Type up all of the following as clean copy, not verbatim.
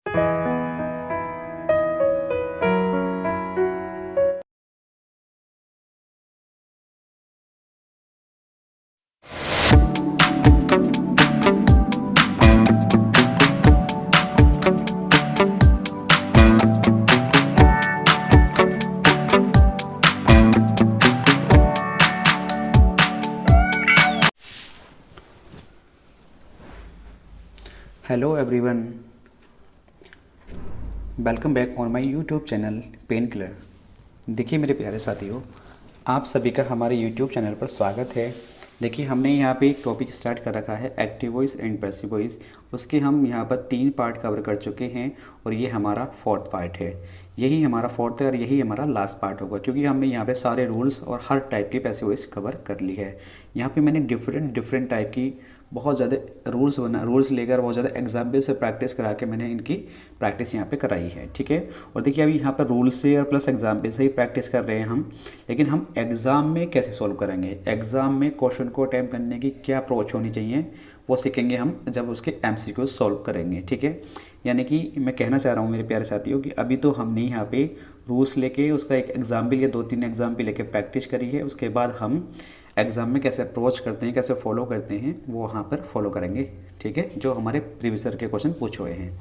Hello everyone, welcome back on my YouTube channel pain killer. देखिए मेरे प्यारे साथियों, आप सभी का हमारे यूट्यूब चैनल पर स्वागत है। देखिए हमने यहाँ पे एक टॉपिक स्टार्ट कर रखा है active voice and passive voice. उसके हम यहाँ पर 3 पार्ट कवर कर चुके हैं और ये हमारा 4th पार्ट है। यही हमारा 4th है और यही हमारा लास्ट पार्ट होगा, क्योंकि हमने यहाँ पे सारे रूल्स और हर टाइप की पैसिव वॉइस कवर कर ली है। यहाँ पे मैंने डिफरेंट टाइप की बहुत ज़्यादा रूल्स लेकर बहुत ज़्यादा एग्जाम्पल से प्रैक्टिस करा के मैंने इनकी प्रैक्टिस यहाँ पे कराई है। ठीक है, और देखिए अभी यहाँ पर रूल्स से और प्लस एग्जाम्पल से ही प्रैक्टिस कर रहे हैं हम, लेकिन हम एग्ज़ाम में कैसे सॉल्व करेंगे, एग्ज़ाम में क्वेश्चन को अटैम्प्ट करने की क्या अप्रोच होनी चाहिए वो सीखेंगे हम जब उसके MCQ सॉल्व करेंगे। ठीक है, यानी कि मैं कहना चाह रहा हूँ मेरे प्यारे साथियों कि अभी तो हमने यहाँ पे रूल्स लेके उसका एक एग्जाम्पल या 2-3 एग्जाम्पल लेके प्रैक्टिस करी है। उसके बाद हम एग्ज़ाम में कैसे अप्रोच करते हैं, कैसे फॉलो करते हैं, वो वहाँ पर फॉलो करेंगे। ठीक है, जो हमारे प्रीवियस ईयर के क्वेश्चन पूछे हुए हैं,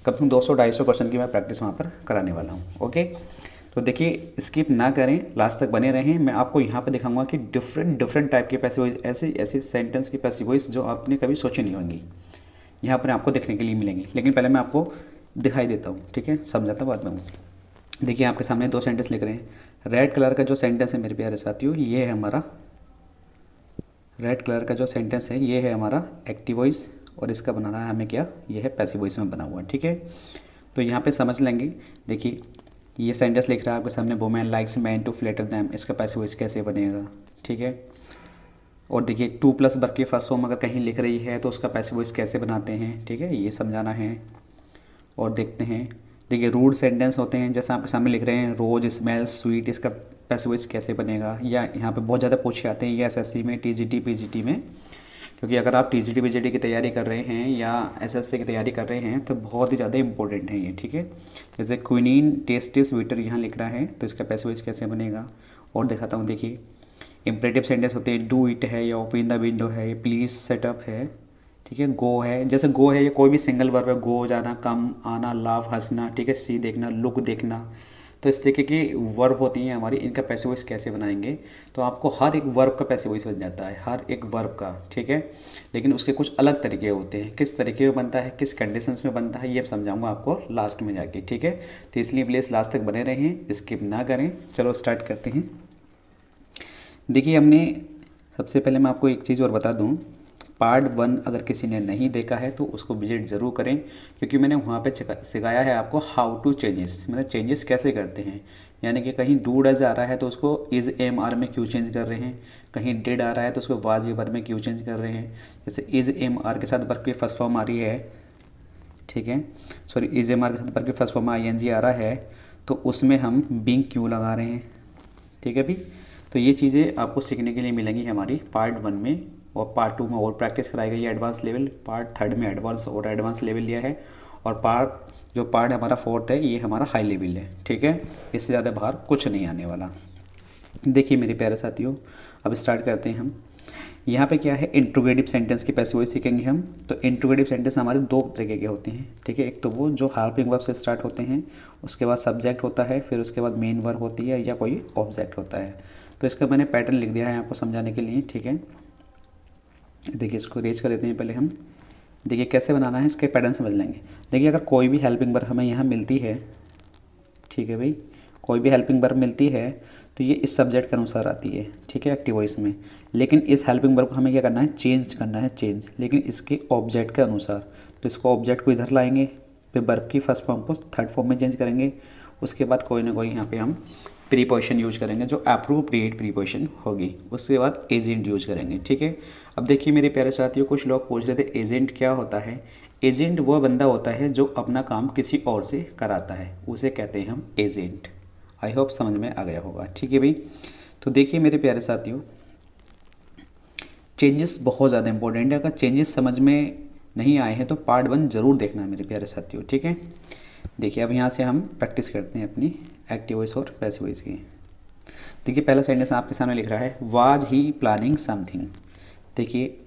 कम से कम 200-250 क्वेश्चन की मैं प्रैक्टिस वहाँ पर कराने वाला हूँ। ओके, तो देखिए स्किप ना करें, लास्ट तक बने रहें। मैं आपको यहाँ पर दिखाऊंगा कि डिफरेंट टाइप की पैसिव वॉइस, ऐसी सेंटेंस की पैसिव वॉइस जो आपने कभी सोची नहीं होंगी, यहाँ पर आपको देखने के लिए मिलेंगी। लेकिन पहले मैं आपको दिखाई देता हूँ, ठीक है, समझाता बाद में हूँ। देखिए आपके सामने 2 सेंटेंस लिख रहे हैं। रेड कलर का जो सेंटेंस है मेरे प्यारे साथियों, ये है हमारा रेड कलर का जो सेंटेंस है, ये है हमारा एक्टिव वॉइस, और इसका बनाना है हमें क्या, ये है पैसिव वॉइस में बना हुआ। ठीक है, तो यहाँ पे समझ लेंगे। देखिए ये सेंटेंस लिख रहा है आपके सामने, women likes man to flatter them, इसका पैसिव वॉइस कैसे बनेगा। ठीक है, और देखिए 2+ वर्ब की फर्स्ट फॉर्म अगर कहीं लिख रही है तो उसका पैसिव वॉइस कैसे बनाते हैं। ठीक है, ये समझाना है। और देखते हैं, देखिए रूड सेंटेंस होते हैं, जैसा आपके सामने लिख रहे हैं रोज स्मेल्स स्वीट, इसका पैसिव वॉइस कैसे बनेगा। या यहाँ पे बहुत ज़्यादा पूछे आते हैं ये SSC में, TGT PGT में, क्योंकि अगर आप TGT PGT की तैयारी कर रहे हैं या SSC की तैयारी कर रहे हैं तो बहुत ही ज़्यादा इंपॉर्टेंट है ये। ठीक है, जैसे क्विनीन टेस्टी स्वीटर यहाँ लिख रहा है, तो इसका पैसिव वॉइस कैसे बनेगा। और दिखाता हूँ, देखिए इंपरेटिव सेंटेंस होते हैं, डू इट है या ओपन द विंडो है, प्लीज़ सेटअप है। ठीक है, गो है, जैसे गो है ये कोई भी सिंगल वर्ब है, गो जाना, कम आना, लाव हंसना। ठीक है, सी देखना, लुक देखना। तो इस तरीके की वर्ब होती हैं हमारी, इनका पैसिव वॉइस कैसे बनाएंगे। तो आपको हर एक वर्ब का पैसिव वॉइस बन जाता है, हर एक वर्ब का। ठीक है, लेकिन उसके कुछ अलग तरीके होते हैं, किस तरीके में बनता है, किस कंडीशंस में बनता है, ये समझाऊंगा आपको लास्ट में जाके। ठीक है, तो इसलिए प्लीज़ लास्ट तक बने रहें, स्किप ना करें। चलो स्टार्ट करते हैं। देखिए हमने सबसे पहले मैं आपको एक चीज़ और बता दूं, पार्ट 1 अगर किसी ने नहीं देखा है तो उसको विजिट ज़रूर करें, क्योंकि मैंने वहाँ पे सिखाया है आपको हाउ टू चेंजेस, मतलब चेंजेस कैसे करते हैं। यानी कि कहीं डू डज आ रहा है तो उसको इज़ एम आर में क्यों चेंज कर रहे हैं, कहीं डिड आ रहा है तो उसको वाज या वर में क्यों चेंज कर रहे हैं। जैसे इज़ एम आर के साथ वर्ब की फर्स्ट फॉर्म आ रही है, ठीक है, सॉरी इज़ एम आर के साथ वर्ब की फर्स्ट फॉर्म ING आ रहा है, तो उसमें हम बीइंग क्यों लगा रहे हैं। ठीक है भी, तो ये चीज़ें आपको सीखने के लिए मिलेंगी हमारी पार्ट 1 में, और पार्ट 2 में और प्रैक्टिस कराई गई है एडवांस लेवल, पार्ट 3 में एडवांस लेवल लिया है, और पार्ट हमारा 4th है ये हमारा हाई लेवल है। ठीक है, इससे ज़्यादा बाहर कुछ नहीं आने वाला। देखिए मेरे प्यारे साथियों, अब स्टार्ट करते हैं हम। यहाँ पे क्या है, इंट्रोगेटिव सेंटेंस की पैसिव वॉइस सीखेंगे हम। तो इंट्रोगेटिव सेंटेंस हमारे 2 तरीके के होते हैं। ठीक है, एक तो वो जो हेल्पिंग वर्ब से स्टार्ट होते हैं, उसके बाद सब्जेक्ट होता है, फिर उसके बाद मेन वर्ब होती है या कोई ऑब्जेक्ट होता है। तो इसका मैंने पैटर्न लिख दिया है आपको समझाने के लिए। ठीक है, देखिए इसको रेज कर देते हैं पहले हम। देखिए कैसे बनाना है, इसके पैटर्न समझ लेंगे। देखिए अगर कोई भी हेल्पिंग वर्ब हमें यहाँ मिलती है, ठीक है भाई, कोई भी हेल्पिंग वर्ब मिलती है तो ये इस सब्जेक्ट के अनुसार आती है। ठीक है, एक्टिव वॉइस में। लेकिन इस हेल्पिंग वर्ब को हमें क्या करना है, चेंज करना है, चेंज, लेकिन इसके ऑब्जेक्ट के अनुसार। तो इसको ऑब्जेक्ट को इधर लाएंगे, फिर वर्ब की फर्स्ट फॉर्म को थर्ड फॉर्म में चेंज करेंगे। उसके बाद कोई ना कोई यहाँ पे हम प्रीपोजिशन यूज करेंगे जो अप्रोप्रिएट प्रीपोजिशन होगी। उसके बाद एजेंट यूज करेंगे। ठीक है, अब देखिए मेरे प्यारे साथियों, कुछ लोग पूछ रहे थे एजेंट क्या होता है। एजेंट वो बंदा होता है जो अपना काम किसी और से कराता है, उसे कहते हैं हम एजेंट। आई होप समझ में आ गया होगा। ठीक है भाई, तो देखिए मेरे प्यारे साथियों, चेंजेस बहुत ज़्यादा इंपॉर्टेंट है। अगर चेंजेस समझ में नहीं आए हैं तो पार्ट 1 जरूर देखना है मेरे प्यारे साथियों। ठीक है, देखिए अब यहाँ से हम प्रैक्टिस करते हैं अपनी एक्टिव वॉइस और पैसिव वॉइस की। देखिए पहला सेंटेंस आपके सामने लिख रहा है वाज ही प्लानिंग समथिंग। देखिए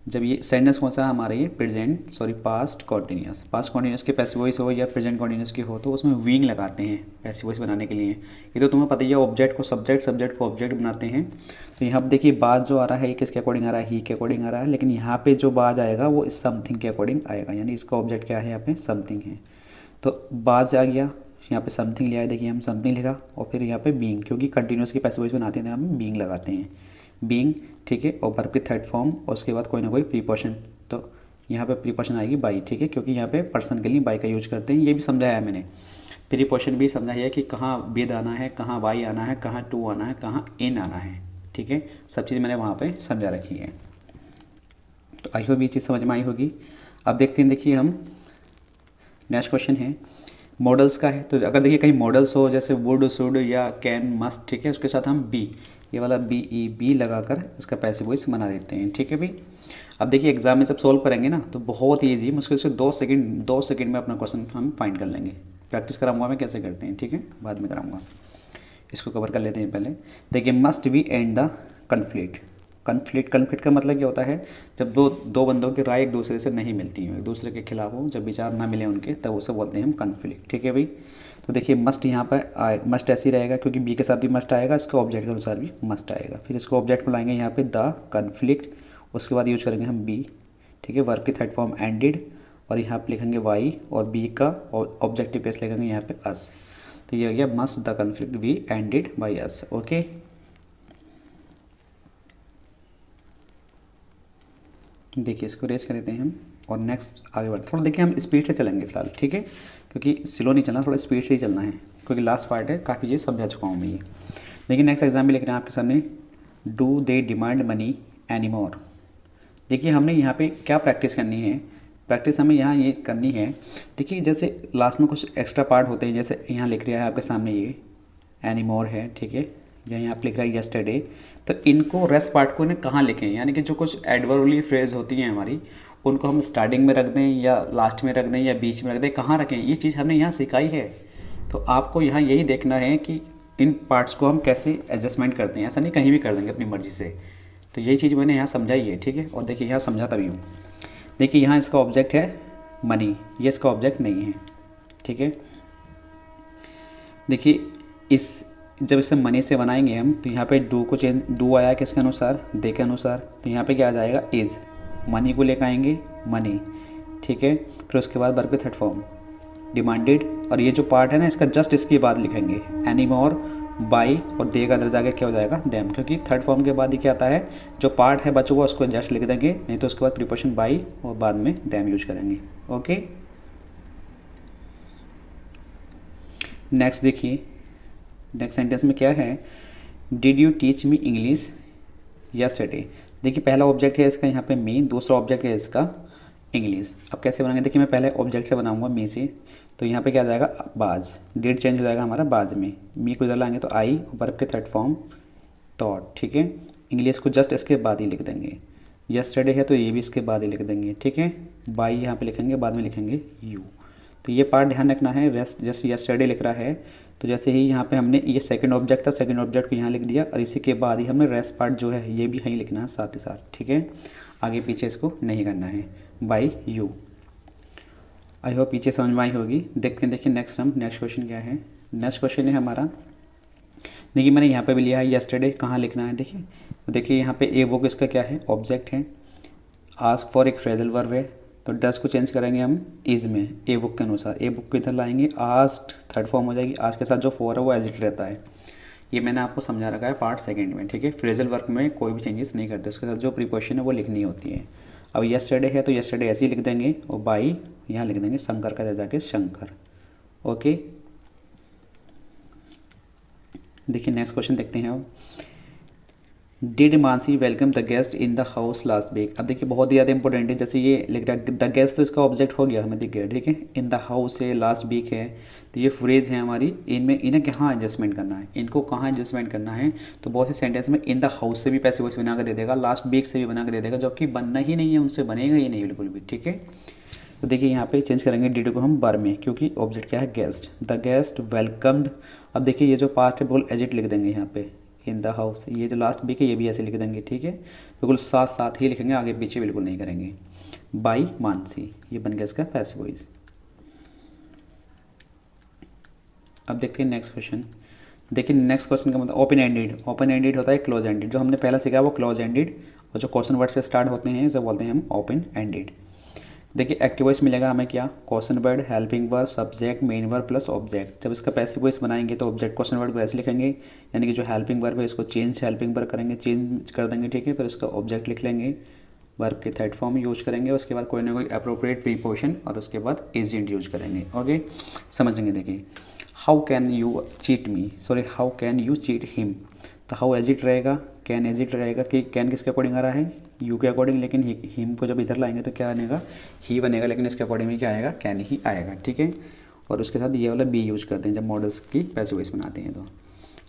जब ये सेंटेंस कौन सा हमारा ये प्रेजेंट पास्ट कॉन्टिन्यूस के पैसिव वॉइस हो या प्रेजेंट कॉन्टिन्यूस की हो तो उसमें विंग लगाते हैं पैसिव वॉइस बनाने के लिए। ये तो तुम्हें पता ही है, ऑब्जेक्ट को सब्जेक्ट, सब्जेक्ट को ऑब्जेक्ट बनाते हैं। तो यहाँ पर देखिए बाज जो आ रहा है ये किसके अकॉर्डिंग आ रहा है, ही के अकॉर्डिंग आ रहा है, लेकिन यहाँ पे जो बाज आएगा वो इस समथिंग के अकॉर्डिंग आएगा, यानी इसका ऑब्जेक्ट क्या है यहाँ पे समथिंग है। तो बाज आ गया, यहाँ पे समथिंग लिया है, देखिए हम समथिंग लिखा और फिर यहाँ पे बीइंग, क्योंकि कंटिन्यूस की पैसिव वॉइस बनाते हैं हम बीइंग लगाते हैं, बीइंग, ठीक है। और वर्ब की थर्ड फॉर्म और उसके बाद कोई ना कोई प्रीपोजिशन, तो यहाँ पे प्रीपोजिशन आएगी बाई, ठीक है, क्योंकि यहाँ पे पर्सन के लिए बाई का यूज करते हैं। ये भी समझाया है मैंने, प्रीपोजिशन भी समझाया है कि कहाँ विद आना है, कहाँ बाई आना है, कहाँ टू आना है, कहाँ इन आना है, ठीक है। सब चीज़ मैंने वहाँ पर समझा रखी है। तो आई होप ये चीज़ समझ में आई होगी। अब देखते हैं, देखिए हम नेक्स्ट क्वेश्चन है मॉडल्स का है। तो अगर देखिए कहीं मॉडल्स हो जैसे वुड, शुड या कैन, मस्ट, ठीक है, उसके साथ हम बी, ये वाला बी लगाकर इसका पैसिव वॉइस बना देते हैं, ठीक है भाई। अब देखिए एग्जाम में जब सॉल्व करेंगे ना तो बहुत ही ईजी, मुश्किल से 2 सेकंड में अपना क्वेश्चन हम फाइंड कर लेंगे। प्रैक्टिस कराऊंगा मैं कैसे करते हैं, ठीक है, बाद में कराऊंगा। इसको कवर कर लेते हैं पहले। देखिए must be and the conflict. Conflict का मतलब क्या होता है, जब दो बंदों की राय एक दूसरे से नहीं मिलती है, एक दूसरे के खिलाफ हो, जब विचार ना मिले उनके, तब उसे बोलते हैं हम कन्फ्लिक्ट, ठीक है भाई। तो देखिए मस्ट यहाँ पर मस्ट ऐसे ही रहेगा क्योंकि बी के साथ भी मस्ट आएगा, इसके ऑब्जेक्ट के अनुसार भी मस्ट आएगा। फिर इसको ऑब्जेक्ट में लाएंगे यहाँ पे द कन्फ्लिक्ट, उसके बाद यूज करेंगे हम बी, ठीक है, वर्ब की थर्ड फॉर्म एंडेड, और यहाँ पे लिखेंगे वाई, और बी का ऑब्जेक्टिव केस लिखेंगे यहाँ पे अस। तो ये हो गया must the conflict B ended by us, okay. देखिए इसको रेज कर देते हैं हम और नेक्स्ट आगे बढ़ते। थोड़ा देखिए हम स्पीड से चलेंगे फिलहाल, ठीक है, क्योंकि स्लो नहीं चलना, थोड़ा स्पीड से ही चलना है, क्योंकि लास्ट पार्ट है, काफ़ी चीज़ समझा चुका हूँ मैं ये। देखिए नेक्स्ट एग्जाम में लिख रहे हैं आपके सामने do they demand money any more. देखिए हमने यहाँ पे क्या प्रैक्टिस करनी है, प्रैक्टिस हमें यहाँ ये करनी है। देखिए जैसे लास्ट में कुछ एक्स्ट्रा पार्ट होते हैं, जैसे यहाँ लिख रहा है आपके सामने ये एनी मोर है, ठीक है, या यहाँ पे लिख रहा है यस्टरडे। तो इनको रेस्ट पार्ट को इन्हें कहाँ लिखें, यानी कि जो कुछ एडवर्बली फ्रेज होती हैं हमारी, उनको हम स्टार्टिंग में रख दें या लास्ट में रख दें या बीच में रख दें, कहाँ रखें, ये चीज़ हमने यहाँ सिखाई है। तो आपको यहाँ यही देखना है कि इन पार्ट्स को हम कैसे एडजस्टमेंट करते हैं, ऐसा नहीं कहीं भी कर देंगे अपनी मर्ज़ी से। तो यही चीज़ मैंने यहाँ समझाई है, ठीक है। और देखिए यहाँ समझाता भी हूँ। देखिए यहाँ इसका ऑब्जेक्ट है मनी, ये इसका ऑब्जेक्ट नहीं है, ठीक है। देखिए जब इसे मनी से बनाएंगे हम तो यहाँ पे डू को चेंज, डू आया किसके अनुसार, दे के अनुसार, तो यहाँ पे क्या आ जाएगा इज़, मनी को लेकर आएंगे मनी, ठीक है। फिर उसके बाद वर्ब के थर्ड फॉर्म डिमांडेड, और ये जो पार्ट है ना इसका जस्ट इसके बाद लिखेंगे एनी मोर, बाई, और दे का दर्जा आगे क्या हो जाएगा देम, क्योंकि थर्ड फॉर्म के बाद ही क्या आता है, जो पार्ट है बच्चों को उसको जस्ट लिख देंगे, नहीं तो उसके बाद प्रीपोजिशन बाई और बाद में देम यूज करेंगे, ओके। नेक्स्ट देखिए नेक्स्ट सेंटेंस में क्या है, did you teach me English yesterday. देखिए पहला ऑब्जेक्ट है इसका यहाँ पे मी, दूसरा ऑब्जेक्ट है इसका इंग्लिश। अब कैसे बनाएंगे, देखिए मैं पहले ऑब्जेक्ट से बनाऊंगा मी से, तो यहाँ पे क्या आ जाएगा बाज, डिड चेंज हो जाएगा हमारा बाज में, मी को इधर लाएंगे तो आई, वर्ब के थर्ड फॉर्म थॉट, ठीक है। इंग्लिश को जस्ट इसके बाद ही लिख देंगे, यस्टरडे है तो ये भी इसके बाद ही लिख देंगे, ठीक है। बाई यहाँ पे लिखेंगे, बाद में लिखेंगे यू। तो ये पार्ट ध्यान रखना है, रेस्ट जस्ट यस्टरडे लिख रहा है तो जैसे ही यहाँ पे हमने ये सेकंड ऑब्जेक्ट था, सेकंड ऑब्जेक्ट को यहाँ लिख दिया, और इसी के बाद ही हमने रेस्ट पार्ट जो है ये भी यहीं लिखना है साथ ही साथ, ठीक है। आगे पीछे इसको नहीं करना है, बाई यू। आई होप पीछे समझ में आई होगी। देखते हैं, देखिए नेक्स्ट क्वेश्चन क्या है। नेक्स्ट क्वेश्चन है हमारा, देखिए मैंने यहाँ पे भी लिया है यस्टरडे, कहाँ लिखना है देखिए। तो देखिए यहाँ पे ए बुक इसका क्या है ऑब्जेक्ट है, आस्क फॉर एक फ्रेजल वर्ब है, तो डस को चेंज करेंगे हम इज़ में, ए बुक के अनुसार, ए बुक को इधर लाएंगे, आस्क्ड थर्ड फॉर्म हो जाएगी, आज के साथ जो फॉर है वो एज इट रहता है। ये मैंने आपको समझा रखा है पार्ट सेकंड में, ठीक है। फ्रेजल वर्ब में कोई भी चेंजेस नहीं करते, उसके साथ जो प्रीपोजिशन है वो लिखनी होती है। अब यस्टरडे है तो यस्टरडे ऐसे ही लिख देंगे, और बाई यहाँ लिख देंगे शंकर का जाके शंकर, ओके। देखिए नेक्स्ट क्वेश्चन देखते हैं अब, did Mansi welcome the guest in the house last week. अब देखिए बहुत ही ज़्यादा इंपॉर्टेंट है, जैसे ये लिख रहा है द गेस्ट तो इसका ऑब्जेक्ट हो गया हमें दिख गया, ठीक है। इन द हाउस है, लास्ट वीक है, तो ये फ्रेज है हमारी, इनमें इन्हें कहाँ एडजस्टमेंट करना है, इनको कहाँ एडजस्टमेंट करना है। तो बहुत से सेंटेंस में इन द हाउस से भी पैसे बना कर दे देगा, लास्ट वीक से भी बना कर दे देगा, जो कि बनना ही नहीं है, उनसे बनेगा ही नहीं बिल्कुल भी, ठीक है। तो देखिए यहाँ पे चेंज करेंगे डिड को हम वर में, क्योंकि ऑब्जेक्ट क्या है गेस्ट, द गेस्ट वेलकम्ड। अब देखिए ये जो पार्ट है बिल्कुल एजिट लिख देंगे यहाँ पे इन द हाउस, ये जो लास्ट बी के ये भी ऐसे लिख देंगे, ठीक है, बिल्कुल साथ साथ ही लिखेंगे, आगे पीछे बिल्कुल नहीं करेंगे। बाई मानसी, ये बन गया इसका पैसिव वॉइस। अब देखते हैं नेक्स्ट क्वेश्चन। देखिए नेक्स्ट क्वेश्चन का मतलब ओपन एंडेड, ओपन एंडेड होता है क्लोज एंडेड, जो हमने पहला सीखा वो क्लोज एंडेड, और जो क्वेश्चन वर्ड से स्टार्ट होते हैं उसे बोलते हैं हम ओपन एंडेड। देखिए एक्टिव वॉइस मिलेगा हमें क्या, question word, helping verb, subject, main verb plus object. जब इसका पैसिव वॉइस बनाएंगे तो ऑब्जेक्ट क्वेश्चन वर्ड को ऐसे लिखेंगे, यानी कि जो हेल्पिंग वर्ब है इसको चेंज हेल्पिंग वर्ब करेंगे, चेंज कर देंगे, ठीक है, फिर इसका ऑब्जेक्ट लिख लेंगे, वर्ब के थर्ड फॉर्म यूज करेंगे, उसके बाद कोई ना कोई अप्रोप्रिएट प्रीपोजिशन और उसके बाद एजेंट यूज करेंगे। ओके, समझेंगे। देखिए how can you cheat me, sorry how can you cheat him, तो हाउ एजिट रहेगा, कैन एजिट रहेगा, कि कैन किसके अकॉर्डिंग आ रहा है, यू के अकॉर्डिंग, लेकिन हिम को जब इधर लाएंगे तो क्या बनेगा, ही बनेगा, लेकिन इसके अकॉर्डिंग में क्या आएगा, कैन ही आएगा, ठीक है। और उसके साथ ये वाला बी यूज करते हैं जब मॉडल्स की पैसिव वॉइस बनाते हैं। तो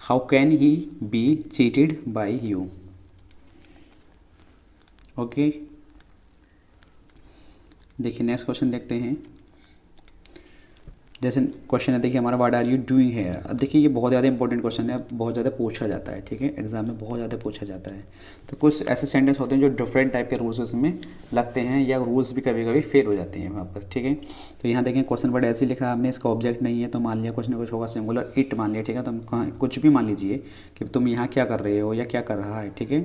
how can he be cheated by you. Okay, देखिए नेक्स्ट क्वेश्चन देखते हैं। जैसे क्वेश्चन है देखिए हमारा, what are you doing here. अब देखिए ये बहुत ज़्यादा इंपॉर्टेंट क्वेश्चन है, बहुत ज़्यादा पूछा जाता है, ठीक है, एग्जाम में बहुत ज़्यादा पूछा जाता है। तो कुछ ऐसे सेंटेंस होते हैं जो डिफरेंट टाइप के रूल्स उसमें लगते हैं, या रूल्स भी कभी कभी फेल हो जाते हैं वहाँ पर, ठीक है। तो यहाँ देखें क्वेश्चन वर्ड ऐसे लिखा है हमने, इसका ऑब्जेक्ट नहीं है, तो मान लिया कुछ ना कुछ होगा, सिंगुलर इट मान लिया, ठीक है, तो हम कुछ भी मान लीजिए कि तुम यहाँ क्या कर रहे हो या क्या कर रहा है, ठीक है।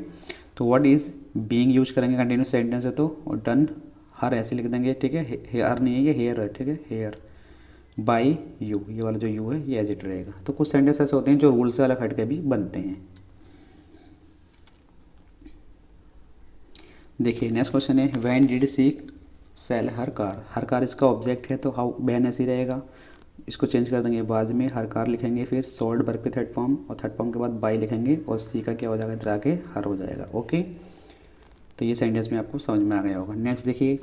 तो व्हाट इज़ बीइंग यूज करेंगे, कंटिन्यूस सेंटेंस है तो, और डन हर ऐसे लिख देंगे, ठीक है, हेयर नहीं है ये हेयर है, ठीक है, हेयर बाई यू, ये वाला जो यू है ये एजिट रहेगा। तो कुछ सेंटेंस ऐसे होते हैं जो रूल से अलग हट के भी बनते हैं। देखिए नेक्स्ट क्वेश्चन है, when did she sell her car, her car इसका ऑब्जेक्ट है तो हाउ बहन ऐसी रहेगा, इसको चेंज कर देंगे, बाद में हर कार लिखेंगे, फिर सोल्ड वर्ब के थर्ड फॉर्म, और थर्ड फॉर्म के बाद बाई लिखेंगे, और सी का क्या हो जाएगा, इधर आके हर हो जाएगा। ओके, तो ये सेंटेंस में आपको समझ में आ गया होगा। नेक्स्ट देखिए,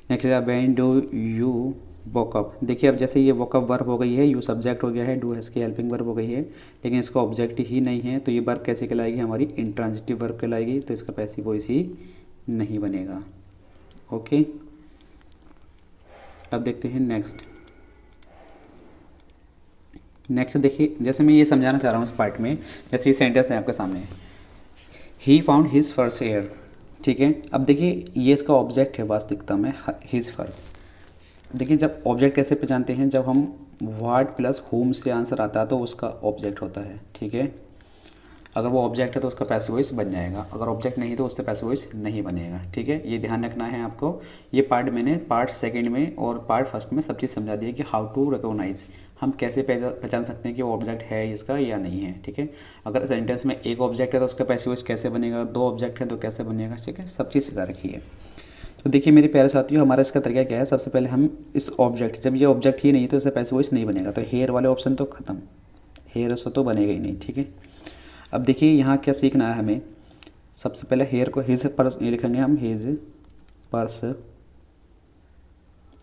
नेक्स्ट है when do you walk up. देखिए अब जैसे ये वॉक अप वर्ब हो गई है, यू सब्जेक्ट हो गया है, डू इसकी हेल्पिंग वर्ब हो गई है, लेकिन इसका ऑब्जेक्ट ही नहीं है, तो ये वर्ब कैसे कहलाएगी, हमारी इंट्रांजिटिव वर्ब कहलाएगी, तो इसका पैसिव वॉइस ही नहीं बनेगा। ओके, अब देखते हैं नेक्स्ट। नेक्स्ट देखिए, जैसे मैं ये समझाना चाह रहा हूँ इस पार्ट में, जैसे ये सेंटेंस है आपके सामने, he found his first air, ठीक है। अब देखिए ये इसका ऑब्जेक्ट है वास्तविकता में, हिज फर्स्ट। देखिए जब ऑब्जेक्ट कैसे पहचानते हैं, जब हम व्हाट प्लस होम से आंसर आता है तो उसका ऑब्जेक्ट होता है, ठीक है। अगर वो ऑब्जेक्ट है तो उसका पैसिव वॉइस बन जाएगा, अगर ऑब्जेक्ट नहीं तो उससे पैसिव वॉइस नहीं बनेगा, ठीक है। ये ध्यान रखना है आपको। ये पार्ट मैंने पार्ट सेकंड में और पार्ट फर्स्ट में सब चीज़ समझा दी है कि हाउ टू रिकॉग्नाइज, हम कैसे पहचान सकते हैं कि वो ऑब्जेक्ट है इसका या नहीं है, ठीक है। अगर सेंटेंस में एक ऑब्जेक्ट है तो उसका पैसिव वॉइस कैसे बनेगा, दो ऑब्जेक्ट है तो कैसे बनेगा, ठीक है, सब चीज़ सिखा रखी है। तो देखिए मेरे प्यारे साथियों, हमारा इसका तरीका क्या है, सबसे पहले हम इस ऑब्जेक्ट, जब ये ऑब्जेक्ट ही नहीं तो इससे पैसिव वॉइस नहीं बनेगा, तो हेयर वाले ऑप्शन तो ख़त्म, हेयर सो तो बनेगा ही नहीं, ठीक है। अब देखिए यहाँ क्या सीखना है हमें, सबसे पहले हेयर को हिज पर्स ये लिखेंगे हम, हिज पर्स,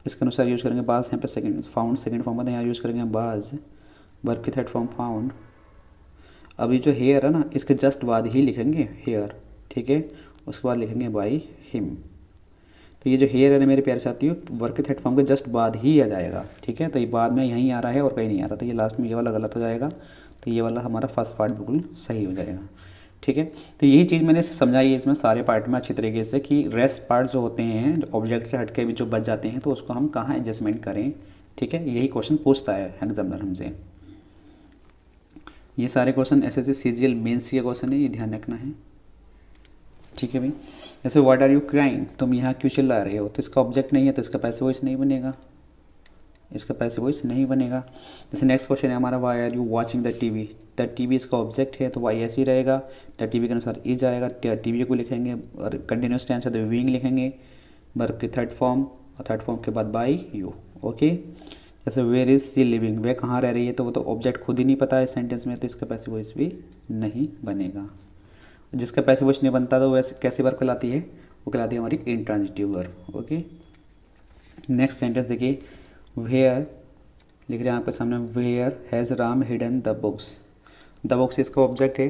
इसके अनुसार यूज करेंगे बाज, यहाँ पे सेकंड फाउंड सेकंड फॉर्म में यहाँ यूज करेंगे बाज, वर्ब की थर्ड फॉर्म फाउंड। अब ये जो हेयर है ना, इसके जस्ट बाद ही लिखेंगे हेयर, ठीक है, उसके बाद लिखेंगे बाई हिम। तो ये जो हेयर है ना मेरे प्यारे साथियों, वर्ब के थर्ड फॉर्म के जस्ट बाद ही आ जाएगा, ठीक है। तो ये बाद में यहीं आ रहा है और कहीं नहीं आ रहा, तो ये लास्ट में ये वाला गलत हो जाएगा, तो ये वाला हमारा फर्स्ट पार्ट बिल्कुल सही हो जाएगा, ठीक है। तो यही चीज़ मैंने समझाई है इसमें सारे पार्ट में अच्छी तरीके से, कि रेस्ट पार्ट जो होते हैं, जो ऑब्जेक्ट से हटके भी जो बच जाते हैं, तो उसको हम कहाँ एडजस्टमेंट करें, ठीक है। यही क्वेश्चन पूछता है एग्जामिनर हमसे। ये सारे क्वेश्चन एसएससी सीजीएल मेंस के क्वेश्चन है, ये ध्यान रखना है, ठीक है भाई। जैसे व्हाट आर यू क्राइंग, तुम यहाँ क्यों चिल्ला रहे हो, तो इसका ऑब्जेक्ट नहीं है तो इसका पैसिव वॉइस नहीं बनेगा, इसका पैसिव वॉइस नहीं बनेगा। जैसे नेक्स्ट क्वेश्चन है हमारा, why are you watching the TV, the TV इसका ऑब्जेक्ट है तो वाई ऐसे ही रहेगा, द टीवी के अनुसार इज आएगा, टीवी को लिखेंगे और कंटिन्यूस टेंस है तो व्यूइंग लिखेंगे, वर्ब की थर्ड फॉर्म और थर्ड फॉर्म के बाद बाई यू। ओके, जैसे वेयर इज सी लिविंग, वह कहाँ रह रही है, तो वो तो ऑब्जेक्ट खुद ही नहीं पता है इस सेंटेंस में, तो इसका पैसिव वॉइस भी नहीं बनेगा। जिसका पैसिव वॉइस नहीं बनता तो वैसे कैसी वर्ब कहलाती है, वो कहलाती है हमारी intransitive verb. Okay, next sentence देखिए, वेयर लिख रहे हैं आपके सामने, where has Ram hidden the books, the books इसका ऑब्जेक्ट है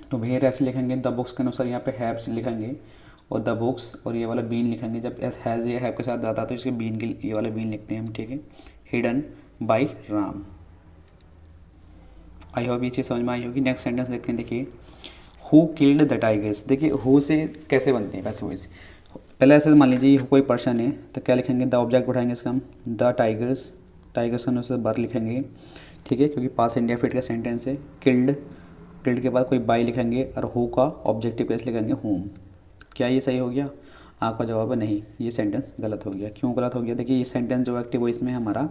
तो वेयर ऐसे लिखेंगे, द बुक्स के अनुसार यहाँ पे हैव लिखेंगे और द बुक्स, और ये वाला बीन लिखेंगे, जब हैज़ या हैव के साथ जाता तो इसके बीन के ये वाला बीन लिखते हैं हम, ठीक है। Hidden by Ram. I hope ये चीज़ समझ में आई होगी। नेक्स्ट सेंटेंस देखते हैं, देखिए हु किल्ड द टाइगर्स। देखिए हु से कैसे बनते हैं पैसिव वॉइस। पहले ऐसे मान लीजिए कोई पर्सन है तो क्या लिखेंगे, द ऑब्जेक्ट उठाएंगे इसका हम, द टाइगर्स, टाइगर्स से बर लिखेंगे, ठीक है, क्योंकि पास इंडेफिनिट का सेंटेंस है। किल्ड, किल्ड के बाद कोई बाई लिखेंगे और हु का ऑब्जेक्टिव केस लिखेंगे होम। क्या ये सही हो गया? आपका जवाब है नहीं, ये सेंटेंस गलत हो गया। क्यों गलत हो गया? देखिए ये सेंटेंस जो एक्टिव वॉइस में हमारा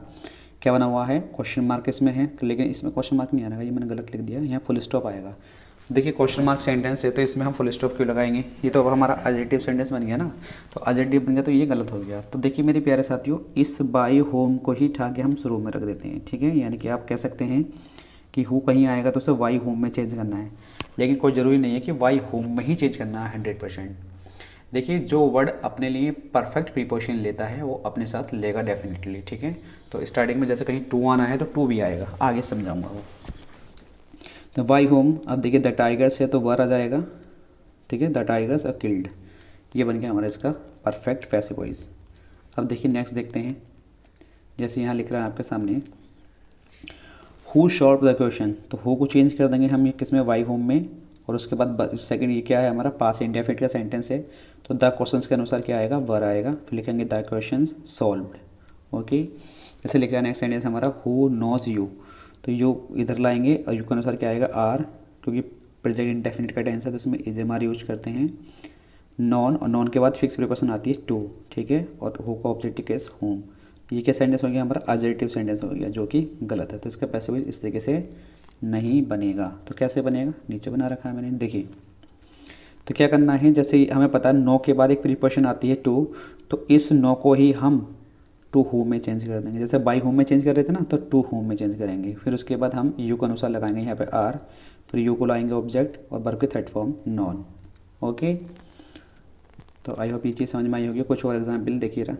क्या बना हुआ है, क्वेश्चन मार्क इसमें है, तो लेकिन इसमें क्वेश्चन मार्क नहीं आएगा, ये मैंने गलत लिख दिया, यहाँ फुल स्टॉप आएगा। देखिए क्वेश्चन मार्क सेंटेंस है तो इसमें हम फुल स्टॉप क्यों लगाएंगे, ये तो अब हमारा एडजेक्टिव सेंटेंस बन गया ना, तो एडजेक्टिव बन गया तो ये गलत हो गया। तो देखिए मेरे प्यारे साथियों, इस बाई होम को ही उठा के हम शुरू में रख देते हैं, ठीक है। यानी कि आप कह सकते हैं कि हु कहीं आएगा तो उसे वाई होम में चेंज करना है, लेकिन कोई ज़रूरी नहीं है कि वाई होम में ही चेंज करना है 100%। देखिए जो वर्ड अपने लिए परफेक्ट प्रीपोजिशन लेता है वो अपने साथ लेगा डेफिनेटली, ठीक है। तो स्टार्टिंग में जैसे कहीं टू आना है तो टू भी आएगा, आगे समझाऊंगा वो। तो वाई होम, अब देखिए द टाइगर्स है तो वर आ जाएगा, ठीक है, द टाइगर्स आर किल्ड, ये बन गया हमारा इसका परफेक्ट पैसिव वॉइस। अब देखिए नेक्स्ट देखते हैं, जैसे यहाँ लिख रहा है आपके सामने हु सॉल्व द क्वेश्चन, तो हु को चेंज कर देंगे हम, ये किस में, वाई होम में, और उसके बाद सेकंड ये क्या है हमारा, पास इंडेफिनिट का सेंटेंस है, तो द क्वेश्चंस के अनुसार क्या आएगा, वर आएगा, फिर लिखेंगे द क्वेश्चंस सॉल्व्ड, ओके। जैसे लिख रहा है नेक्स्ट सेंटेंस हमारा हु नोज यू, तो यू इधर लाएंगे और यू के अनुसार क्या आएगा, आर, क्योंकि प्रेजेंट इंडेफिनिट का टेंस है तो इसमें इज एम आर यूज करते हैं। नॉन, और नॉन के बाद फिक्स प्रीपोजिशन आती है टू, ठीक है, और हु का ऑब्जेक्टिव केस होम। ये क्या सेंटेंस हो गया हमारा, एडजेक्टिव सेंटेंस हो गया, जो कि गलत है, तो इसका पैसिव वॉइस इस तरीके से नहीं बनेगा। तो कैसे बनेगा, नीचे बना रखा है मैंने, देखिए। तो क्या करना है, जैसे हमें पता है नो के बाद एक प्रीपोजिशन आती है टू, तो इस नो को ही हम टू होम में चेंज कर देंगे। जैसे बाई होम में चेंज कर रहे थे ना, तो टू होम में चेंज करेंगे। फिर उसके बाद हम यू के अनुसार लगाएंगे यहाँ पे आर, फिर यू को लाएंगे ऑब्जेक्ट और वर्ब के थर्ड फॉर्म नॉन, ओके। तो आई होप ये चीज़ समझ में आई होगी। कुछ और एग्जाम्पल देखिए रहा,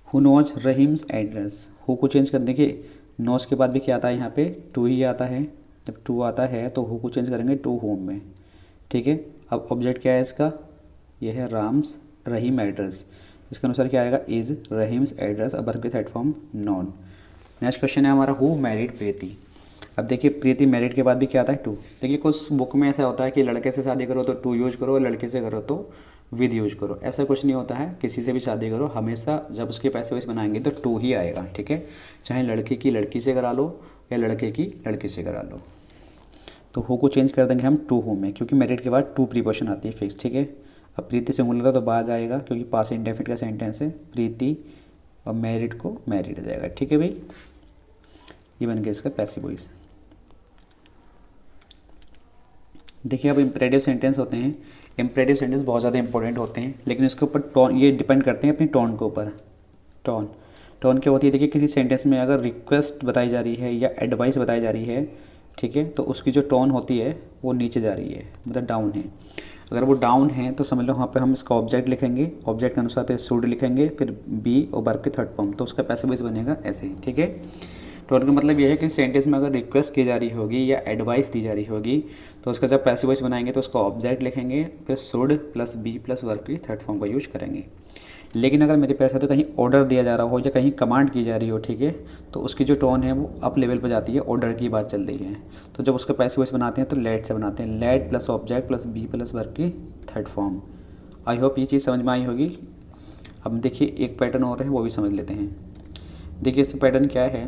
who knows Rahim's address, who को चेंज कर देखिए, नोज के बाद भी क्या आता है यहाँ पे, टू ही आता है। जब टू आता है तो हु को चेंज करेंगे टू होम में, ठीक है। अब ऑब्जेक्ट क्या है इसका, ये है राम्स रहीम एड्रेस, इसके अनुसार क्या आएगा, इज रहीम्स एड्रेस, अब वर्ब के third form non. Next question है हमारा हु मैरिड प्रीति। अब देखिए प्रीति मैरिड के बाद भी क्या आता है, टू। देखिए कुछ बुक में ऐसा होता है कि लड़के से शादी करो तो टू यूज करो, लड़के से करो तो विद यूज करो, ऐसा कुछ नहीं होता है। किसी से भी शादी करो हमेशा जब उसके पैसे वैसे बनाएंगे तो टू ही आएगा, ठीक है। चाहे लड़के की लड़की से करा लो या लड़के की लड़की से करा लो, तो हु को चेंज कर देंगे हम टू हु में, क्योंकि मैरिड के बाद टू प्रीपोजिशन आती है फिक्स, ठीक है। अब प्रीति से सिंगुलर तो बाद आएगा क्योंकि पास इंडेफिनिट का सेंटेंस है, प्रीति, और मैरिड को मैरिड आ जाएगा, ठीक है भाई। ये बन गया इसका पैसिव वॉइस। देखिए अब इम्परेटिव सेंटेंस होते हैं, इम्परेटिव सेंटेंस बहुत ज़्यादा इंपॉर्टेंट होते हैं, लेकिन इसके ऊपर टोन, ये डिपेंड करते हैं अपनी टोन के ऊपर। टोन, टोन क्या होती है, देखिए किसी सेंटेंस में अगर रिक्वेस्ट बताई जा रही है या एडवाइस बताई जा रही है, ठीक है, तो उसकी जो टोन होती है वो नीचे जा रही है, मतलब डाउन है। अगर वो डाउन है तो समझ लो वहाँ पे हम इसका ऑब्जेक्ट लिखेंगे, ऑब्जेक्ट के अनुसार फिर शुड लिखेंगे, फिर बी और वर्ब के थर्ड फॉर्म, तो उसका पैसिव वॉइस बनेगा ऐसे ही, ठीक है। टोन का मतलब ये है कि सेंटेंस में अगर रिक्वेस्ट की जा रही होगी या एडवाइस दी जा रही होगी तो उसका जब पैसिव वॉइस बनाएंगे तो उसका ऑब्जेक्ट लिखेंगे, फिर should plus be plus verb की थर्ड फॉर्म का यूज करेंगे। लेकिन अगर मेरे पैसे तो कहीं ऑर्डर दिया जा रहा हो या कहीं कमांड की जा रही हो, ठीक है, तो उसकी जो टोन है वो अप लेवल पर जाती है, ऑर्डर की बात चल रही है, तो जब उसका पैसिव वॉइस बनाते हैं तो लेट से बनाते हैं, let plus object plus be plus verb की थर्ड फॉर्म। आई होप ये चीज़ समझ में आई होगी। अब देखिए एक पैटर्न और है वो भी समझ लेते हैं। देखिए इस पैटर्न क्या है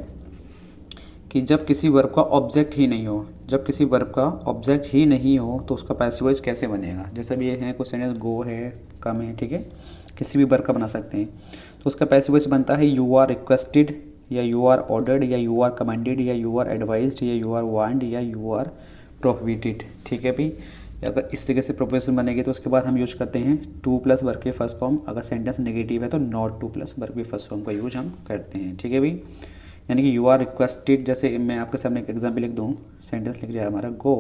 कि जब किसी वर्ब का ऑब्जेक्ट ही नहीं हो, जब किसी वर्ब का ऑब्जेक्ट ही नहीं हो तो उसका पैसिव वॉइस कैसे बनेगा। जैसे भी ये है कुछ सेंटेंस गो है, कम है, ठीक है, किसी भी वर्ब का बना सकते हैं, तो उसका पैसिव वॉइस बनता है यू आर रिक्वेस्टेड या यू आर ऑर्डर्ड या यू आर कमांडेड या यू आर एडवाइज्ड या यू आर वांट या यू आर प्रोहिबिटेड, ठीक है भाई। अगर इस तरीके से प्रोपोजिशन बनेगी तो उसके बाद हम यूज करते हैं टू प्लस वर्ब के फर्स्ट फॉर्म, अगर सेंटेंस नेगेटिव है तो नॉट टू प्लस वर्ब के फर्स्ट फॉर्म का यूज हम करते हैं, ठीक है भाई। यानी कि यू आर रिक्वेस्टेड, जैसे मैं आपके सामने एक एग्जाम्पल लिख दूँ, सेंटेंस लिख लिया हमारा गो,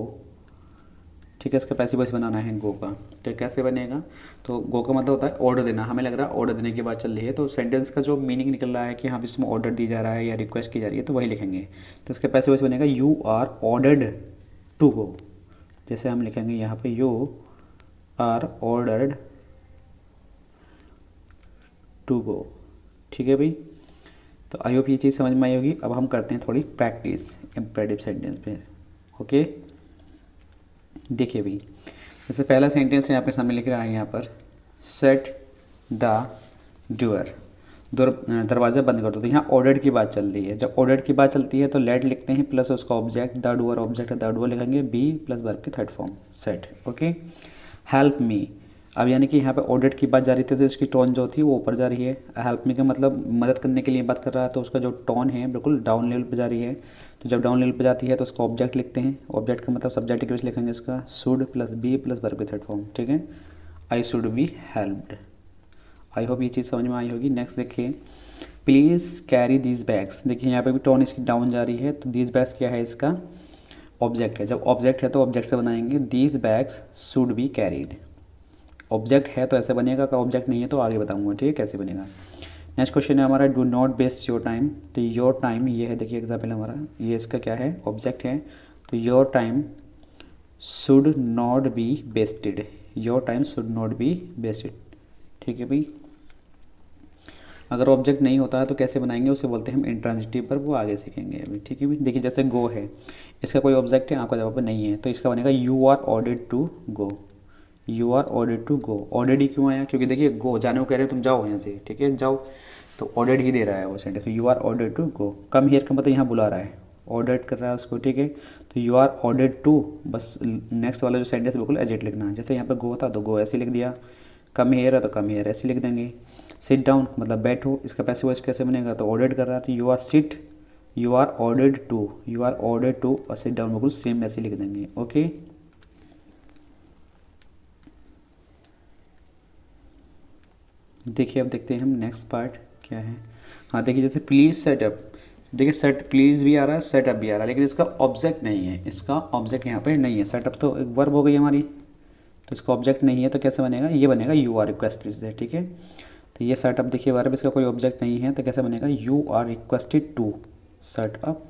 ठीक है, इसका पैसिव वॉइस बनाना है गो का, तो कैसे बनेगा, तो गो का मतलब होता है ऑर्डर देना, हमें लग रहा है ऑर्डर देने की बात चल रही है, तो सेंटेंस का जो मीनिंग निकल रहा है कि हाँ इसमें ऑर्डर दी जा रहा है या रिक्वेस्ट की जा रही है तो वही लिखेंगे, तो इसका पैसिव वॉइस बनेगा you are ordered to go. जैसे हम लिखेंगे यहाँ पे you are ordered to go. ठीक है भाई, तो आई होप ये चीज़ समझ में आई होगी। अब हम करते हैं थोड़ी प्रैक्टिस इम्पेरेटिव सेंटेंस पे। ओके, देखिए भाई, जैसे पहला सेंटेंस यहाँ पे सामने लिख रहा है यहाँ पर, सेट द डोर, दरवाज़ा बंद कर दो। तो यहाँ ऑर्डर्ड की बात चल रही है। जब ऑर्डर्ड की बात चलती है तो लेट लिखते हैं प्लस उसका ऑब्जेक्ट, द डोर ऑब्जेक्ट है, द डोर लिखेंगे बी प्लस वर्ब की third form set. Okay, help me, अब यानी कि यहाँ पे ऑर्डर्ड की बात जा रही थी तो इसकी टोन जो थी वो ऊपर जा रही है। हेल्प मी का मतलब मदद करने के लिए बात कर रहा है, तो उसका जो टोन है बिल्कुल डाउन लेवल पे जा रही है। तो जब डाउन लेवल पे जाती है तो उसका ऑब्जेक्ट लिखते हैं। ऑब्जेक्ट का मतलब सब्जेक्ट के बीच लिखेंगे इसका should plus be plus verb की थर्ड फॉर्म। ठीक है, I should be helped. I hope ये चीज़ समझ में आई होगी। नेक्स्ट देखिए, प्लीज़ कैरी दीज बैग्स। देखिए यहाँ पे भी टोन इसकी डाउन जा रही है, तो दीज बैग्स क्या है, इसका ऑब्जेक्ट है। जब ऑब्जेक्ट है तो ऑब्जेक्ट से बनाएंगे, these bags should be carried. Object है तो ऐसे बनेगा, का ऑब्जेक्ट नहीं है तो आगे बताऊंगा। ठीक है, कैसे बनेगा। नेक्स्ट क्वेश्चन है हमारा, do not waste your time. तो योर टाइम ये है, देखिए एग्जाम्पल हमारा, ये इसका क्या है, ऑब्जेक्ट है। तो your time should not be wasted, your time should not be wasted. ठीक है भाई, अगर ऑब्जेक्ट नहीं होता है तो कैसे बनाएंगे, उसे बोलते हैं हम इंट्रांजिटिव पर, वो आगे सीखेंगे अभी। ठीक है भाई, देखिए जैसे गो है, इसका कोई ऑब्जेक्ट है, आपका जवाब नहीं है, तो इसका बनेगा you are ordered to go. You are ordered to go. Ordered ही क्यों आया, क्योंकि देखिए गो जाने को कह रहे हैं, तुम जाओ यहाँ से। ठीक है, जाओ, तो ऑर्डर्ड ही दे रहा है वो sentence. You are ordered to go. Come here का मतलब यहाँ बुला रहा है, ऑर्डर्ड कर रहा है उसको। ठीक है, तो यू आर ऑर्डर्ड टू, बस नेक्स्ट वाला जो सेंटेंस बिल्कुल एजेट लिखना है। जैसे यहाँ पे गो था तो गो ऐसे लिख दिया, कम हेयर है तो कम हेयर ऐसे लिख देंगे। सिट डाउन मतलब बैठो, इसका पैसिव वॉइस कैसे बनेगा, तो ऑर्डर्ड कर रहा है तो you are sit, you are ordered to, you are ordered to, और सिट डाउन बिल्कुल सेम ऐसे लिख देंगे। ओके, देखिए अब देखते हैं हम नेक्स्ट पार्ट क्या है। हाँ देखिए, जैसे प्लीज़ सेटअप, देखिए सेट प्लीज़ भी आ रहा है, सेटअप भी आ रहा है, लेकिन इसका ऑब्जेक्ट नहीं है, इसका ऑब्जेक्ट यहाँ पे नहीं है। सेटअप तो एक वर्ब हो गई हमारी, तो इसका ऑब्जेक्ट नहीं है, तो कैसे बनेगा, ये बनेगा यू आर रिक्वेस्टेड से। ठीक है, तो ये सेटअप देखिए वर्ब, इसका कोई ऑब्जेक्ट नहीं है, तो कैसे बनेगा, you are requested to setup.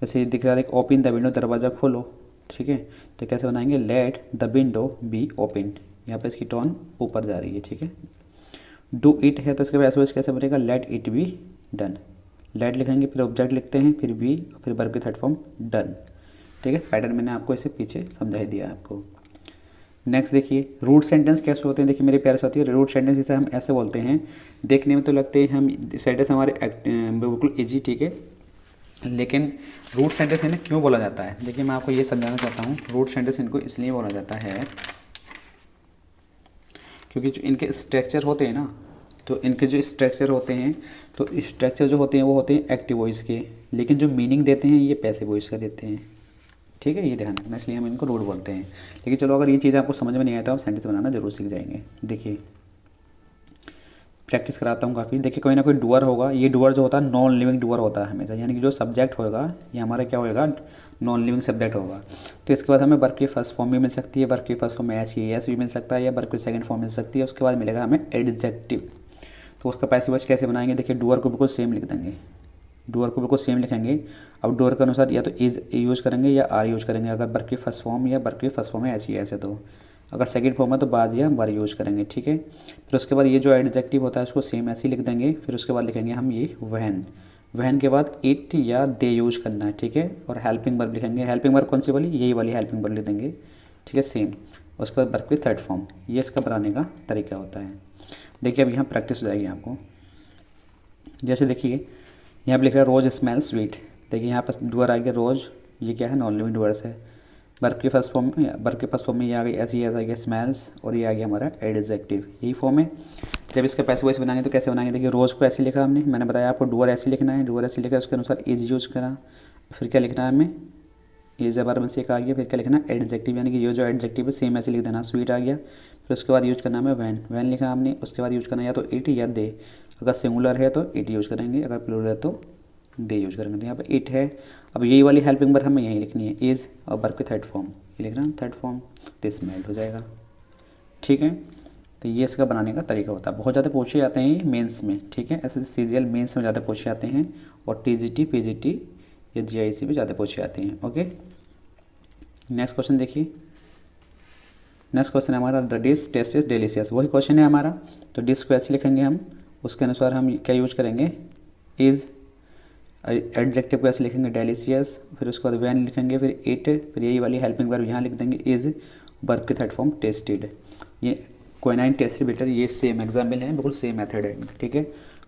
जैसे दिख रहा है, ओपन द विंडो, दरवाज़ा खोलो। ठीक है, तो कैसे बनाएंगे, let the window be open, यहाँ पे इसकी टोन ऊपर जा रही है। ठीक है, डू इट है तो इसके बाद कैसे बनेगा, let it be done. Let लिखेंगे, फिर ऑब्जेक्ट लिखते हैं, फिर बी, फिर वर्ब की थर्ड फॉर्म डन। ठीक है, पैटर्न मैंने आपको इसे पीछे समझा ही दिया आपको। नेक्स्ट देखिए, रूट सेंटेंस कैसे होते हैं। देखिए मेरे प्यारे साथी, रूट सेंटेंस जिसे हम ऐसे बोलते हैं, देखने में तो लगते हैं हम सेंटेंस हमारे बिल्कुल ईजी। ठीक है, लेकिन रूट सेंटेंस इन्हें क्यों बोला जाता है, देखिए मैं आपको ये समझाना चाहता हूँ। रूट सेंटेंस इनको इसलिए बोला जाता है क्योंकि जो इनके स्ट्रक्चर होते हैं ना, तो इनके जो स्ट्रक्चर होते हैं, तो स्ट्रक्चर जो होते हैं वो होते हैं एक्टिव वॉइस के, लेकिन जो मीनिंग देते हैं ये पैसिव वॉइस का देते हैं। ठीक है, ये ध्यान रखना, इसलिए हम इनको रूट बोलते हैं। लेकिन चलो अगर ये चीज़ आपको समझ में नहीं आया तो आप सेंटेंस बनाना जरूर सीख जाएंगे। देखिए प्रैक्टिस कराता हूँ काफ़ी। देखिए कोई ना कोई डुअर होगा, ये डुअर जो होता है नॉन लिविंग डुअर होता है हमेशा, यानी कि जो सब्जेक्ट होगा ये हमारा क्या होगा, नॉन लिविंग सब्जेक्ट होगा। तो इसके बाद हमें वर्ब की फर्स्ट फॉर्म भी मिल सकती है, वर्ब की फर्स्ट फॉर्म में एच ई एस भी मिल सकता है, या वर्ब की सेकंड फॉर्म मिल सकती है। उसके बाद मिलेगा हमें एडजेक्टिव। तो उसका पैसिव वॉइस कैसे बनाएंगे, देखिए डुअर को बिल्कुल सेम लिख देंगे, डुअर को बिल्कुल सेम लिखेंगे। अब डुअर के अनुसार या तो इज यूज़ करेंगे या आर यूज़ करेंगे, अगर वर्ब की फर्स्ट फॉर्म या वर्ब की फर्स्ट फॉर्म में एच ई एस है तो। अगर सेकंड फॉर्म है तो बाज या वर यूज़ करेंगे। ठीक है, फिर उसके बाद ये जो एडजेक्टिव होता है उसको सेम ऐसे ही लिख देंगे। फिर उसके बाद लिखेंगे हम ये वहन, वहन के बाद इट या दे यूज़ करना है। ठीक है, और हेल्पिंग वर्ब लिखेंगे। हेल्पिंग वर्ब कौन सी वाली, यही वाली हेल्पिंग वर्ब लिख देंगे। ठीक है, सेम। उसके बाद वर्ब की थर्ड फॉर्म, ये इसका बनाने का तरीका होता है। देखिए अब यहाँ प्रैक्टिस हो जाएगी आपको। जैसे देखिए यहाँ पर लिख रहा है रोज स्मेल स्वीट। देखिए यहाँ पर डुअर आ गया रोज, ये क्या है, नॉन लिविंग डुअर्स है। वर्ब के फर्स्ट फॉर्म में ये आ गई ऐसी आ गया स्मेल्स, और ये आ गया हमारा एडजेक्टिव, यही फॉर्म है। जब इसका पैसिव वॉइस बनाएंगे तो कैसे बनाएंगे, देखिए रोज़ को ऐसे लिखा हमने, मैंने बताया आपको डुअर ऐसे लिखना है, डुअर ऐसे लिखा है, उसके अनुसार इज यूज़ करा। फिर क्या लिखना है हमें, ये जबर में से एक आ गया, फिर क्या लिखना है एडजेक्टिव, यानी कि ये जो एडजेक्टिव है सेम ऐसे लिख देना, स्वीट आ गया। फिर उसके बाद यूज़ करना है वैन, वैन लिखा हमने। उसके बाद यूज़ करना है या तो इट या दे, अगर सिंगुलर है तो इट यूज़ करेंगे, अगर प्लूरल है तो दे यूज़ करेंगे। तो यहाँ पर इट है, अब यही वाली हेल्पिंग वर्ब हमें यही लिखनी है, इज़, और वर्ब की थर्ड फॉर्म ये लिख रहा है थर्ड फॉर्म, तो स्मेल्ड हो जाएगा। ठीक है, तो ये इसका बनाने का तरीका होता है। बहुत ज़्यादा पूछे जाते हैं मेंस में। ठीक है, ऐसे सीजीएल मेंस में ज़्यादा पूछे जाते हैं, और टीजीटी पीजीटी या जीआईसी में ज़्यादा पूछे जाते हैं। ओके, नेक्स्ट क्वेश्चन देखिए, नेक्स्ट क्वेश्चन है हमारा, the dish taste is delicious, वही क्वेश्चन है हमारा। तो डिश को ऐसे लिखेंगे हम, उसके अनुसार हम क्या यूज करेंगे, इज़, एडजेक्टिव को ऐसे लिखेंगे डेलीशियस, फिर उसके बाद व्हेन लिखेंगे, फिर इट, फिर यही वाली हेल्पिंग वर्ब यहाँ लिख देंगे इज़, वर्ब के थर्ड फॉर्म टेस्टेड। ये क्विनाइन टेस्टेड बिटर, ये सेम एग्जाम्पल है, बिल्कुल सेम मेथड है, ठीक है।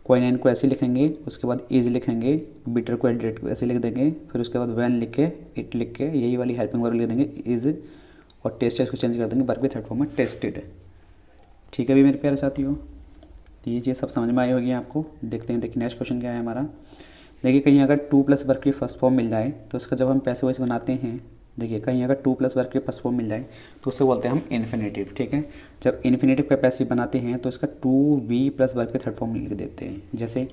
क्विनाइन को ऐसे लिखेंगे, उसके बाद इज़ लिखेंगे, बिटर को एडजेक्टिव को ऐसे लिख देंगे, फिर उसके बाद व्हेन लिख के, इट लिख के, यही वाली हेल्पिंग वर्ब लिख देंगे इज़, और टेस्टेड को चेंज कर देंगे, वर्ब के थर्ड फॉर्म में टेस्टेड। ठीक है भी मेरे प्यारे साथियों, तो ये चीज़ सब समझ में आई होगी आपको। देखते हैं, देखिए नेक्स्ट क्वेश्चन क्या है हमारा। देखिए कहीं अगर टू प्लस वर्ब की फर्स्ट फॉर्म मिल जाए तो उसका जब हम पैसिव वॉइस बनाते हैं, देखिए कहीं अगर टू प्लस वर्ब की फर्स्ट फॉर्म मिल जाए तो उससे बोलते हैं हम इन्फिनेटिव, ठीक है। जब इन्फिनेटिव का पैसिव बनाते हैं तो इसका टू वी प्लस वर्ब के थर्ड फॉर्म लिख देते हैं। जैसे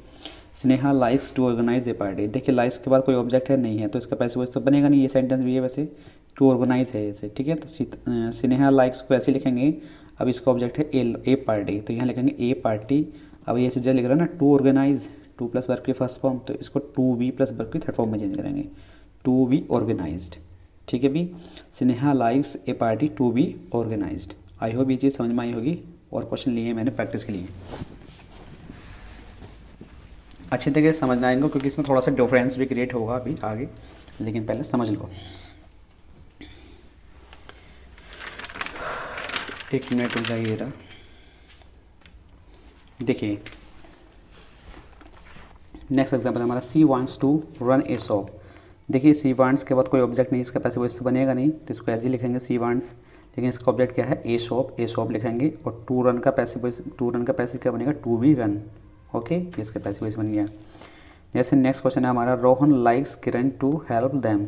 Sneha likes to organise a party, देखिए लाइक्स के बाद कोई ऑब्जेक्ट है नहीं है तो इसका पैसिव वॉइस तो बनेगा नहीं, ये सेंटेंस भी है वैसे, टू ऑर्गेनाइज है ऐसे, ठीक है। तो स्नेहा लाइक्स को ऐसे लिखेंगे, अब इसका ऑब्जेक्ट है ए पार्टी, तो यहाँ लिखेंगे ए पार्टी। अब ये जो लिख रहा है ना to organise, to plus verb की फर्स्ट फॉर्म, तो इसको टू वी प्लस वर्ब की थर्ड फॉर्म में चेंज करेंगे, टू वी ऑर्गेनाइज्ड, ठीक है भी। Sneha likes a party to be organised. I hope ये चीज़ समझ में आई होगी, और क्वेश्चन लिए मैंने प्रैक्टिस के लिए, अच्छी तरीके से समझना आएंगे क्योंकि इसमें थोड़ा सा डिफरेंस भी क्रिएट होगा अभी आगे, लेकिन पहले समझ लो। एक मिनट हो जाइएगा। देखिए नेक्स्ट एग्जाम्पल हमारा, she wants to run a shop. देखिए सी वांट्स के बाद कोई ऑब्जेक्ट नहीं, इसका पैसिव वॉइस तो बनेगा नहीं, तो इसको ऐसे ही लिखेंगे सी वांट्स, लेकिन इसका ऑब्जेक्ट क्या है ए शॉप लिखेंगे, और टू रन का पैसिव वॉइस, टू रन का पैसिव क्या बनेगा, टू बी रन, ओके, इसका पैसिव वॉइस बन गया। जैसे नेक्स्ट क्वेश्चन है हमारा, Rohan likes Kiran to help them.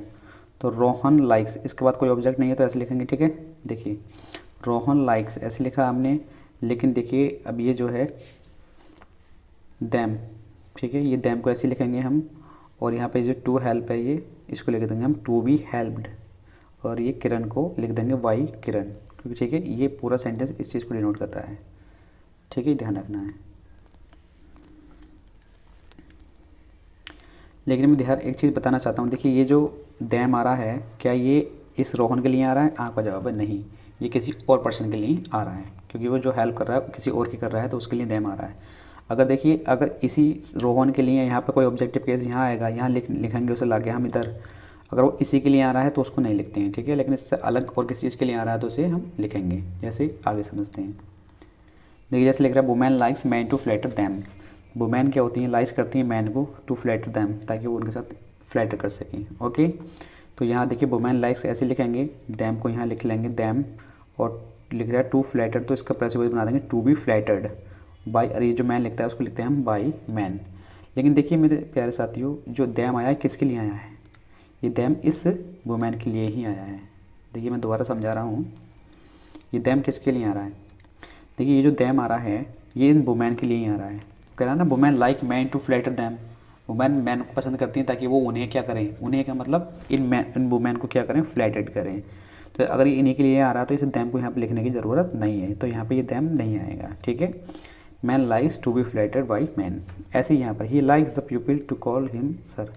तो रोहन लाइक्स, इसके बाद कोई ऑब्जेक्ट नहीं है तो ऐसे लिखेंगे, ठीक है। देखिए रोहन लाइक्स ऐसे लिखा हमने, लेकिन देखिए अब ये जो है दैम, ठीक है, ये दैम को ऐसे लिखेंगे हम, और यहाँ पे जो टू हेल्प है ये, इसको लिख देंगे हम टू बी हेल्प्ड, और ये किरण को लिख देंगे वाई किरण, क्योंकि ठीक है ये पूरा सेंटेंस इस चीज़ को डिनोट कर रहा है, ठीक है, ध्यान रखना है। लेकिन मैं ध्यान एक चीज़ बताना चाहता हूँ, देखिए ये जो दैम आ रहा है, क्या ये इस रोहन के लिए आ रहा है, आपका जवाब है नहीं, ये किसी और पर्सन के लिए आ रहा है, क्योंकि वो जो हेल्प कर रहा है किसी और की कर रहा है तो उसके लिए दैम आ रहा है। अगर देखिए अगर इसी रोहन के लिए यहाँ पर कोई ऑब्जेक्टिव केस यहाँ आएगा, यहाँ लिखेंगे उसे लाके हम इधर, अगर वो इसी के लिए आ रहा है तो उसको नहीं लिखते हैं, ठीक है। लेकिन इससे अलग और किसी चीज़ के लिए आ रहा है तो उसे हम लिखेंगे, जैसे आगे समझते हैं। देखिए जैसे लिख रहा है, women likes man to flatter them. Women क्या होती हैं, लाइक्स करती हैं मैन को टू फ्लैटर दैम, ताकि वो उनके साथ फ्लैटर कर सकें, ओके। तो यहाँ देखिए वुमेन लाइक्स ऐसे लिखेंगे, दैम को यहाँ लिख लेंगे दैम, और लिख रहा है टू फ्लैटर, तो इसका पैसिव वॉइस बना देंगे टू बी फ्लैटर्ड बाई, और ये जो मैन लिखता है उसको लिखते हैं हम बाई मैन। लेकिन देखिए मेरे प्यारे साथियों, जो दैम आया है किसके लिए आया है, ये दैम इस वुमेन के लिए ही आया है। देखिए मैं दोबारा समझा रहा हूँ, ये दैम किसके लिए आ रहा है, देखिए ये जो दैम आ रहा है ये इन वुमेन के लिए ही आ रहा है। कह रहा है ना, women like man to flatter them, women man को पसंद करती हैं ताकि वो उन्हें क्या करें, उन्हें क्या मतलब इन वुमेन को क्या करें, फ्लैटेड करें। तो अगर ये इन्हीं के लिए आ रहा है तो इस दैम को यहाँ पे लिखने की ज़रूरत नहीं है, तो यहाँ पे ये दैम नहीं आएगा, ठीक है। Man likes to be flattered by man, ऐसे ही यहाँ पर ही likes the people to call him sir,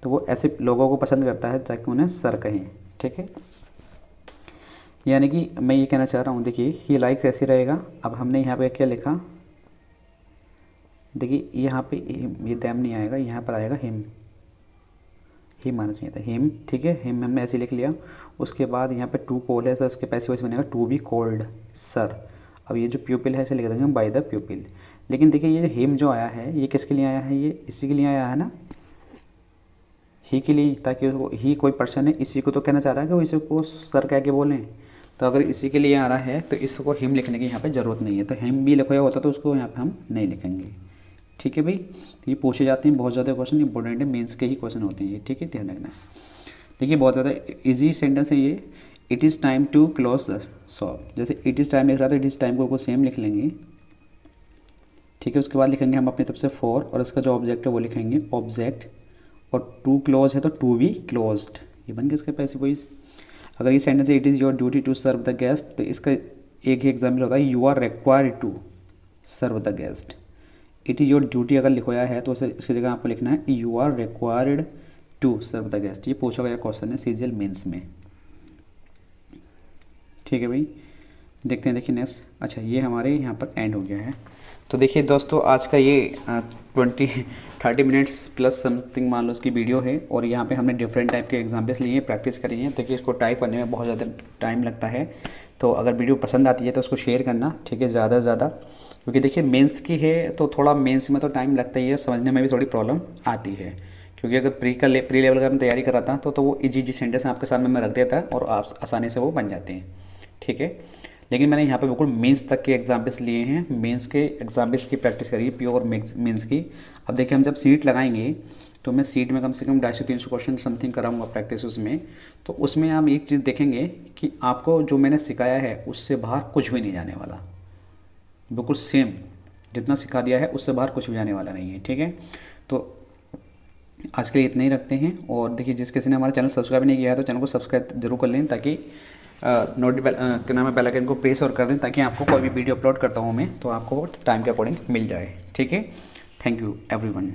तो वो ऐसे लोगों को पसंद करता है ताकि उन्हें सर कहें, ठीक है। यानी कि मैं ये कहना चाह रहा हूँ, देखिए ही लाइक्स ऐसे रहेगा। अब हमने यहाँ पे क्या लिखा, देखिए यहाँ पे ये दैम नहीं आएगा, यहाँ पर आएगा हिम, हिम आना चाहिए था, हिम, ठीक है, हिम हमने ऐसे लिख लिया। उसके बाद यहाँ पे टू कॉल है तो इसके पैसिव वॉइस बनेगा टू बी कॉल्ड सर। अब ये जो प्यूपिल है इसे लिख देंगे बाय द प्यूपिल। लेकिन देखिए ये हिम जो आया है ये किसके लिए आया है, ये इसी के लिए आया है ना, ही के लिए, ताकि ही कोई पर्सन है, इसी को तो कहना चाह रहा है कि वो इसी को सर कह के बोलें। तो अगर इसी के लिए आ रहा है तो इसको हिम लिखने की यहाँ पे ज़रूरत नहीं है, तो हिम भी लिखा होता तो उसको यहाँ पे हम नहीं लिखेंगे, ठीक है भाई। तो ये पूछे जाते हैं बहुत ज़्यादा क्वेश्चन, इंपॉर्टेंट है, मेंस के ही क्वेश्चन होते हैं ये, ठीक है, ध्यान रखना। देखिए बहुत ज़्यादा इजी सेंटेंस है ये, it is time to close the shop. जैसे इट इज़ टाइम लिख रहा था, इट इज़ टाइम को सेम लिख लेंगे, ठीक है। उसके बाद लिखेंगे हम अपनी तरफ से फॉर, और इसका जो ऑब्जेक्ट है वो लिखेंगे ऑब्जेक्ट, और टू क्लोज है तो टू बी क्लोज्ड, ये बन गया इसका पैसिव वॉइस। अगर ये सेंटेंस है it is your duty to serve the guest, तो इसका एक ही एग्जाम्पल होता है you are required to serve the guest. It is your duty अगर लिखवाया है तो उसे इसकी जगह आपको लिखना है you are required to serve the guest. ये पूछा गया क्वेश्चन है सीजीएल मेंस में, ठीक है भाई। देखते हैं। देखिए नेक्स्ट, अच्छा ये हमारे यहाँ पर एंड हो गया है। तो देखिए दोस्तों, आज का ये 30 मिनट्स प्लस समथिंग मान लो उसकी वीडियो है, और यहाँ पे हमने डिफरेंट टाइप के एग्जाम्पल्स लिए हैं, प्रैक्टिस करी है। देखिए इसको टाइप करने में बहुत ज़्यादा टाइम लगता है, तो अगर वीडियो पसंद आती है तो उसको शेयर करना, ठीक है, ज़्यादा से ज़्यादा, क्योंकि देखिए मेंस की है तो थोड़ा मेंस में तो टाइम लगता ही है, समझने में भी थोड़ी प्रॉब्लम आती है। क्योंकि अगर प्री लेवल का मैं तैयारी कराता तो वो इजी सेंटेंस आपके सामने मैं रख देता और आप आसानी से वो बन जाते हैं, ठीक है। लेकिन मैंने यहाँ पे बिल्कुल मेंस तक के एग्जाम्पल्स लिए हैं, मेंस के एग्जाम्पल्स की प्रैक्टिस करिए, प्योर मेंस की। अब देखिए हम जब सीट लगाएंगे तो मैं सीट में कम से कम 250-300 क्वेश्चन समथिंग कराऊंगा प्रैक्टिस उसमें। तो उसमें आप एक चीज़ देखेंगे कि आपको जो मैंने सिखाया है उससे बाहर कुछ भी नहीं जाने वाला, बिल्कुल सेम जितना सिखा दिया है उससे बाहर कुछ भी जाने वाला नहीं है, ठीक है। तो आज के लिए इतना ही रखते हैं। और देखिए जिस किसी ने हमारा चैनल सब्सक्राइब नहीं किया है तो चैनल को सब्सक्राइब जरूर कर लें, ताकि क्या नाम है, बेल आइकन को प्रेस और कर दें, ताकि आपको कोई भी वीडियो अपलोड करता हूँ मैं तो आपको टाइम के अकॉर्डिंग मिल जाए, ठीक है। Thank you everyone.